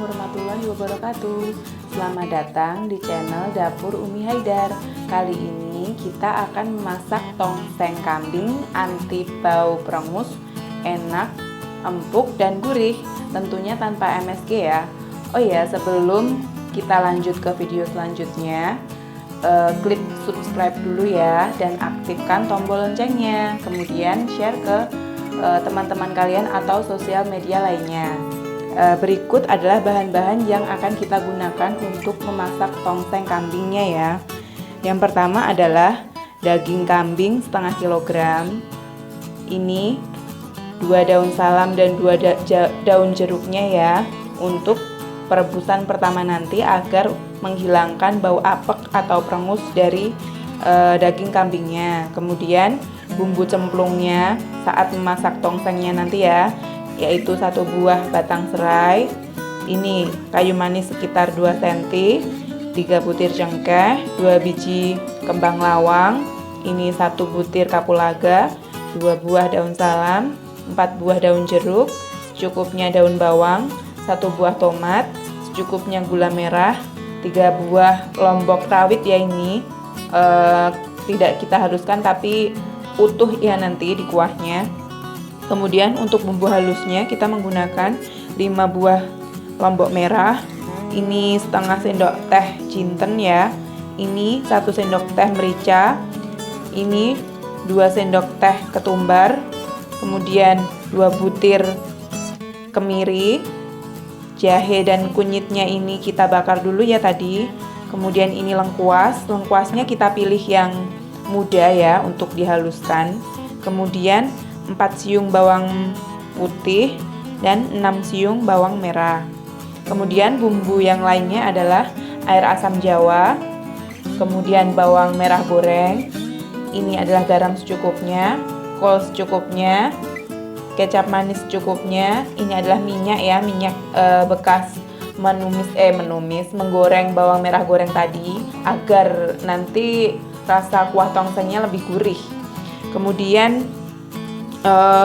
warahmatullahi wabarakatuh. Selamat datang di channel Dapur Umi Haidar. Kali ini kita akan memasak tongseng kambing anti bau perengus, enak, empuk dan gurih. Tentunya tanpa MSG ya. Oh ya, sebelum kita lanjut ke video selanjutnya, klik subscribe dulu ya dan aktifkan tombol loncengnya. Kemudian share ke teman-teman kalian atau sosial media lainnya. Berikut adalah bahan-bahan yang akan kita gunakan untuk memasak tongseng kambingnya ya. Yang pertama adalah daging kambing setengah kilogram. Ini 2 daun salam dan 2 daun jeruknya ya, untuk perebusan pertama nanti agar menghilangkan bau apek atau perengus dari daging kambingnya. Kemudian bumbu cemplungnya saat memasak tongsengnya nanti ya, yaitu 1 buah batang serai, ini kayu manis sekitar 2 cm, 3 butir cengkeh, 2 biji kembang lawang, ini 1 butir kapulaga, 2 buah daun salam, 4 buah daun jeruk, secukupnya daun bawang, 1 buah tomat, secukupnya gula merah, 3 buah lombok rawit ya, ini tidak kita haluskan tapi utuh ya nanti di kuahnya. Kemudian untuk bumbu halusnya kita menggunakan 5 buah lombok merah, ini setengah sendok teh jinten ya, ini 1 sendok teh merica, ini 2 sendok teh ketumbar, kemudian 2 butir kemiri, jahe dan kunyitnya ini kita bakar dulu ya tadi. Kemudian ini lengkuas, lengkuasnya kita pilih yang muda ya untuk dihaluskan. Kemudian 4 siung bawang putih dan 6 siung bawang merah. Kemudian bumbu yang lainnya adalah air asam jawa, kemudian bawang merah goreng, ini adalah garam secukupnya, kol secukupnya, kecap manis secukupnya, ini adalah minyak ya, minyak bekas menggoreng bawang merah goreng tadi agar nanti rasa kuah tongsengnya lebih gurih. Kemudian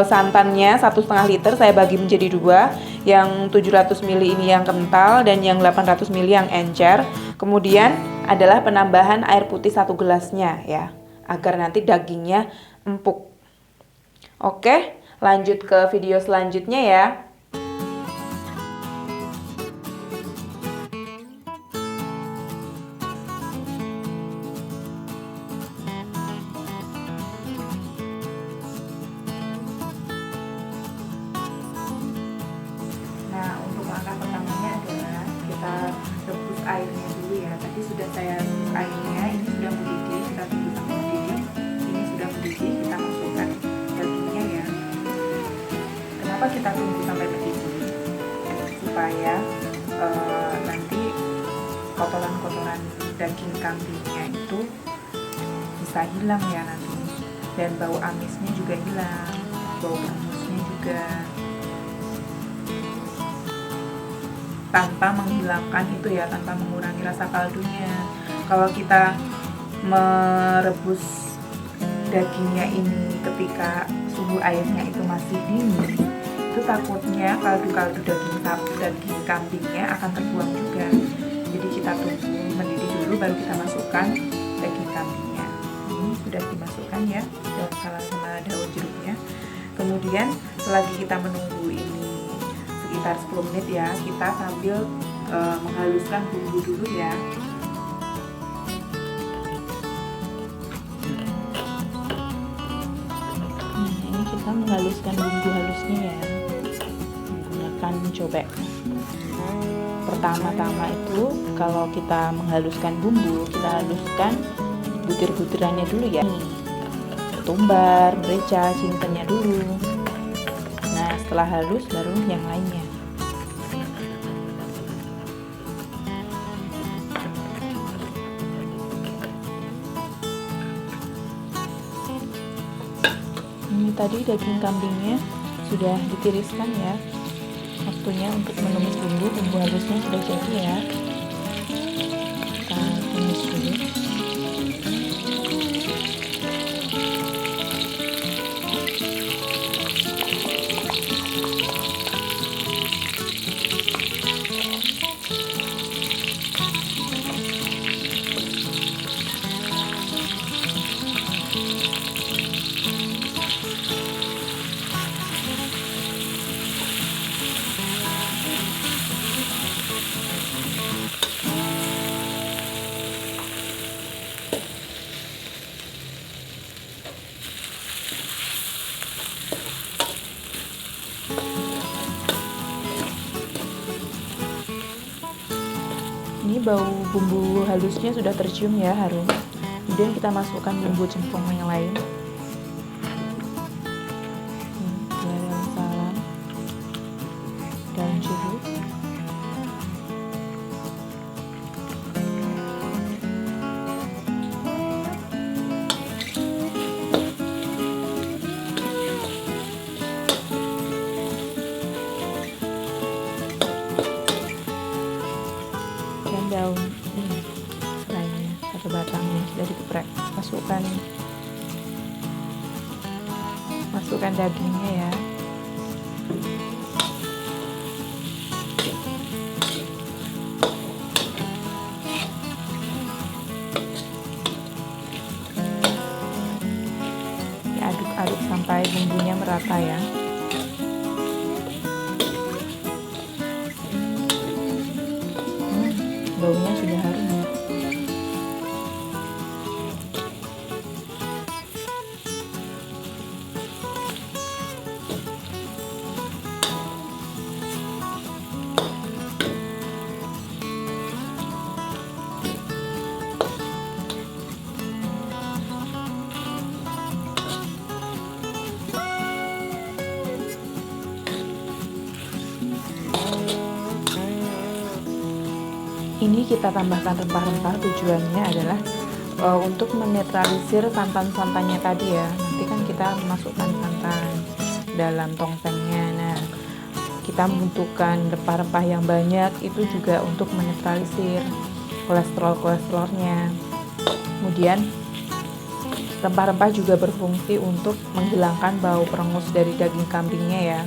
santannya 1,5 liter saya bagi menjadi 2, yang 700 ml ini yang kental dan yang 800 ml yang encer. Kemudian adalah penambahan air putih 1 gelasnya ya, agar nanti dagingnya empuk. Oke, lanjut ke video selanjutnya ya. Nah, untuk langkah pertamanya adalah kita rebus airnya dulu ya. Tadi sudah saya rebus airnya, ini sudah mendidih, kita tunggu sampai mendidih. Ini sudah mendidih, kita masukkan dagingnya ya. Kenapa kita tunggu sampai mendidih? Supaya nanti kotoran-kotoran daging kambingnya itu bisa hilang ya nanti, dan bau amisnya juga hilang, bau pengusnya juga, tanpa menghilangkan itu ya, tanpa mengurangi rasa kaldunya. Kalau kita merebus dagingnya ini ketika suhu airnya itu masih dingin, itu takutnya kaldu-kaldu daging kambingnya akan terbuang juga. Jadi kita tunggu mendidih dulu baru kita masukkan daging kambingnya. Ini sudah dimasukkan ya, daun salam sama daun jeruknya. Kemudian selagi kita menunggu ini sekitar 10 menit ya, kita sambil menghaluskan bumbu dulu ya. Ini kita menghaluskan bumbu halusnya ya, menggunakan cobek. Pertama-tama itu kalau kita menghaluskan bumbu, kita haluskan butir-butirannya dulu ya, ketumbar, merica, jintennya dulu. Nah, setelah halus baru yang lainnya. Ini tadi daging kambingnya sudah ditiriskan ya. Waktunya untuk menumis bumbu halusnya sudah jadi ya. Kita tumis dulu. Ini bau bumbu halusnya sudah tercium ya, harum. Kemudian kita masukkan bumbu cempong yang lain. Daun salam, daun jeruk, dan daun serainya, satu batang yang sudah dikeprek. Masukkan dagingnya ya. Aduk-aduk sampai bumbunya merata ya. Baunya sudah harum ya. Ini kita tambahkan rempah-rempah, tujuannya adalah untuk menetralisir santan-santannya tadi ya. Nanti kan kita memasukkan santan dalam tongsengnya. Nah, kita membutuhkan rempah-rempah yang banyak itu juga untuk menetralisir kolesterolnya. Kemudian rempah-rempah juga berfungsi untuk menghilangkan bau perengus dari daging kambingnya ya.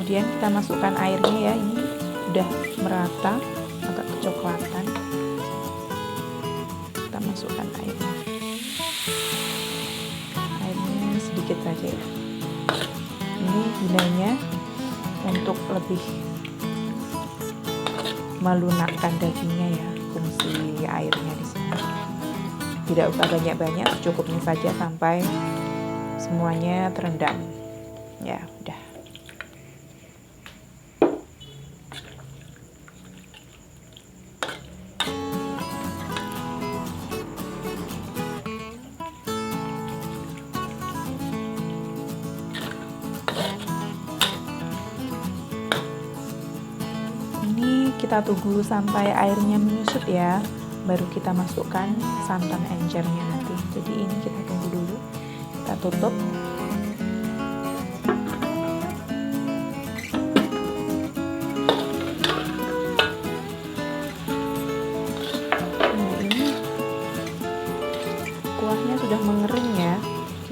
Kemudian kita masukkan airnya ya, ini udah merata, agak kecoklatan. Kita masukkan airnya sedikit saja ya. Ini gunanya untuk lebih melunakkan dagingnya ya, fungsi airnya di sini. Tidak usah banyak-banyak, cukupnya saja sampai semuanya terendam. Ya, udah. Kita tunggu sampai airnya menyusut ya, baru kita masukkan santan encernya nanti. Jadi ini kita tunggu dulu, kita tutup. Nah, ini kuahnya sudah mengering ya,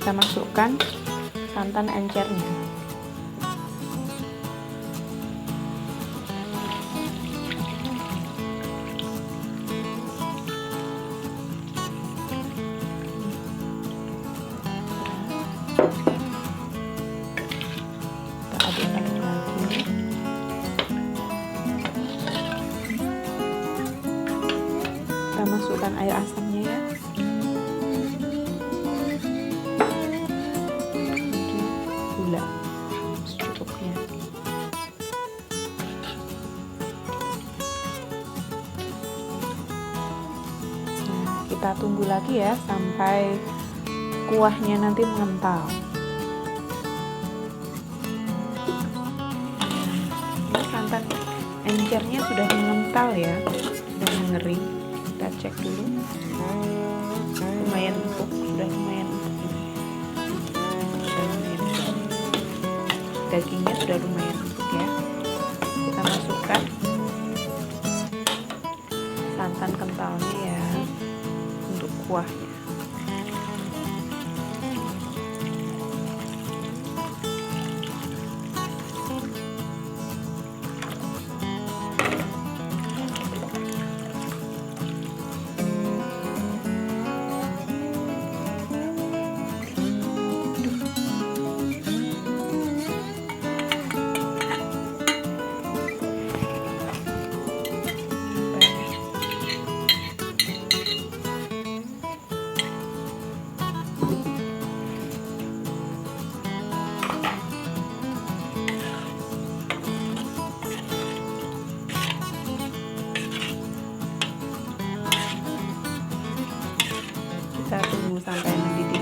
kita masukkan santan encernya. Kita masukkan air asamnya ya. Gula secukupnya. Nah, kita tunggu lagi ya sampai kuahnya nanti mengental. Ini santan encernya sudah mengental ya, sudah mengering. Kita cek dulu, lumayan empuk, sudah lumayan empuk. Dagingnya sudah lumayan empuk ya. Kita masukkan santan kentalnya ya untuk kuahnya.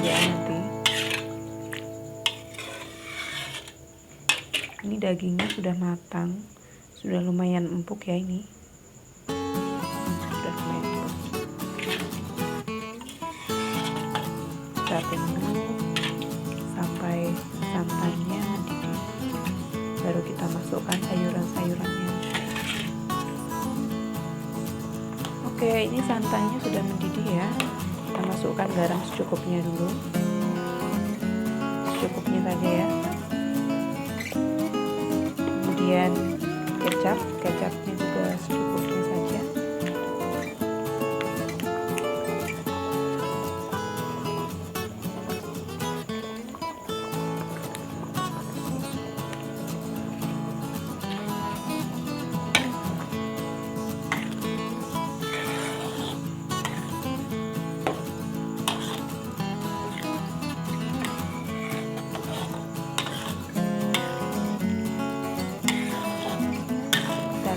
ya nanti. Ini dagingnya sudah matang, sudah lumayan empuk ya ini. Sudah lumayan empuk. Kita tunggu sampai santannya mendidih. Baru kita masukkan sayuran-sayurannya. Oke, ini santannya sudah mendidih ya. Kita masukkan garam secukupnya dulu. Secukupnya saja ya. Kemudian kecapnya juga secukupnya saja.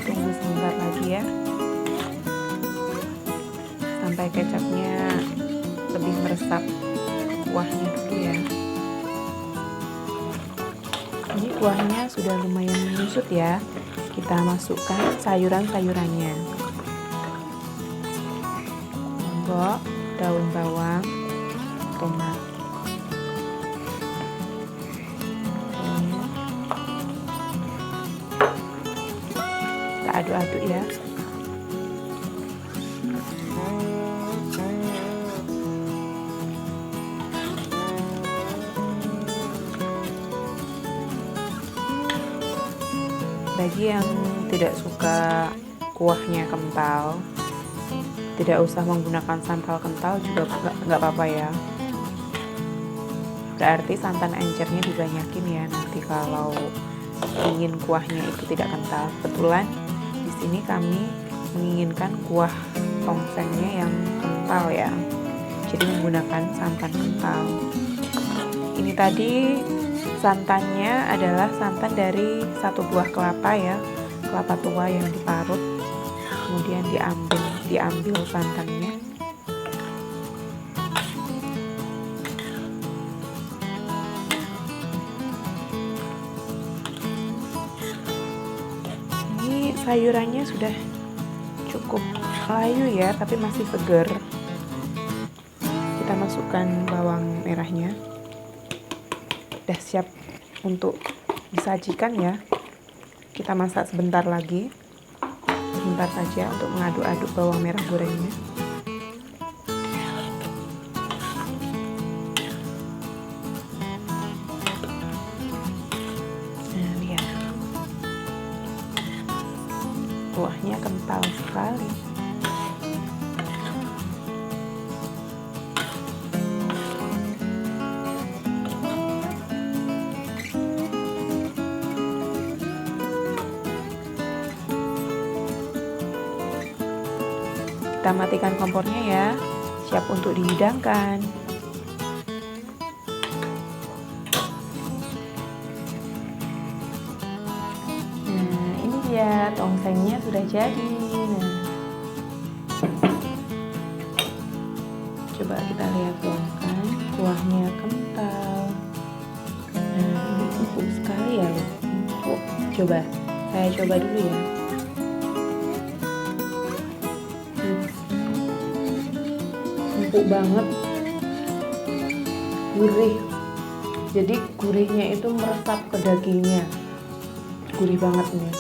Tunggu sebentar lagi ya, sampai kecapnya lebih meresap kuahnya dulu ya. Ini kuahnya sudah lumayan menyusut ya. Kita masukkan sayuran-sayurannya. Lombok, daun bawang, tomat. Aduk-aduk ya. Bagi yang tidak suka kuahnya kental, tidak usah menggunakan sambal kental juga nggak apa-apa ya. Berarti santan encernya dibanyakin ya nanti kalau ingin kuahnya itu tidak kental. Kebetulan di sini kami menginginkan kuah tongsengnya yang kental ya, jadi menggunakan santan kental. Ini tadi santannya adalah santan dari satu buah kelapa ya, kelapa tua yang diparut, kemudian diambil santannya. Sayurannya sudah cukup layu ya, tapi masih segar. Kita masukkan bawang merahnya. Udah siap untuk disajikan ya. Kita masak sebentar lagi. Sebentar saja untuk mengaduk-aduk bawang merah gorengnya. Kuahnya kental sekali. Kita matikan kompornya ya, siap untuk dihidangkan. Ya, tongsengnya sudah jadi. Nah, coba kita lihat dong kan, kuahnya kental. Nah, ini empuk sekali ya. Empuk. Coba, saya coba dulu ya. Empuk banget, gurih. Jadi gurihnya itu meresap ke dagingnya, gurih banget nih.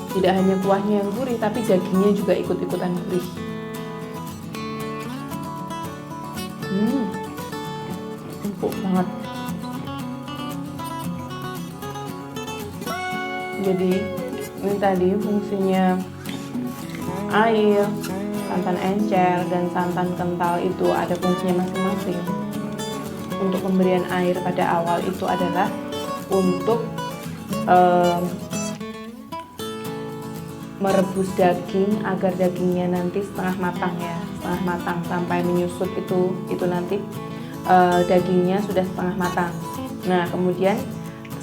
Tidak hanya kuahnya yang gurih, tapi dagingnya juga ikut-ikutan gurih. Empuk banget. Jadi ini tadi fungsinya air, santan encer, dan santan kental itu ada fungsinya masing-masing. Untuk pemberian air pada awal itu adalah untuk merebus daging agar dagingnya nanti setengah matang ya, setengah matang sampai menyusut itu nanti dagingnya sudah setengah matang. Nah, kemudian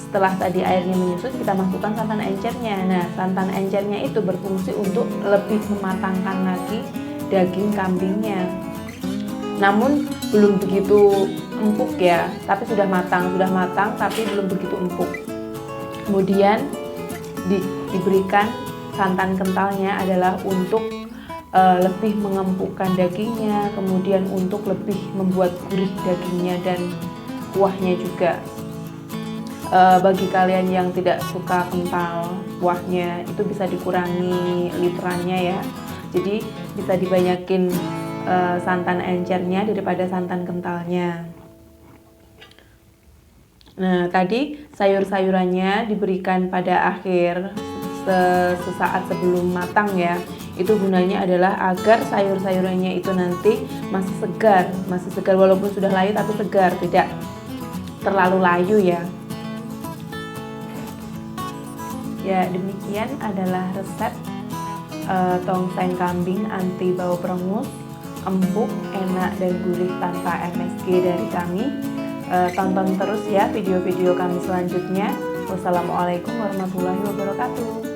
setelah tadi airnya menyusut, kita masukkan santan encernya. Nah, santan encernya itu berfungsi untuk lebih mematangkan lagi daging kambingnya. Namun belum begitu empuk ya, tapi sudah matang tapi belum begitu empuk. Kemudian diberikan santan kentalnya adalah untuk lebih mengempukkan dagingnya, kemudian untuk lebih membuat gurih dagingnya dan kuahnya juga. Bagi kalian yang tidak suka kental kuahnya, itu bisa dikurangi literannya ya. Jadi bisa dibanyakin santan encernya daripada santan kentalnya. Nah, tadi sayur-sayurannya diberikan pada akhir sesaat sebelum matang ya. Itu gunanya adalah agar sayur-sayurannya itu nanti masih segar walaupun sudah layu tapi segar, tidak terlalu layu ya. Ya, demikian adalah resep tongseng kambing anti bau perengus, empuk, enak dan gurih tanpa MSG dari kami. Tonton terus ya video-video kami selanjutnya. Wassalamualaikum warahmatullahi wabarakatuh.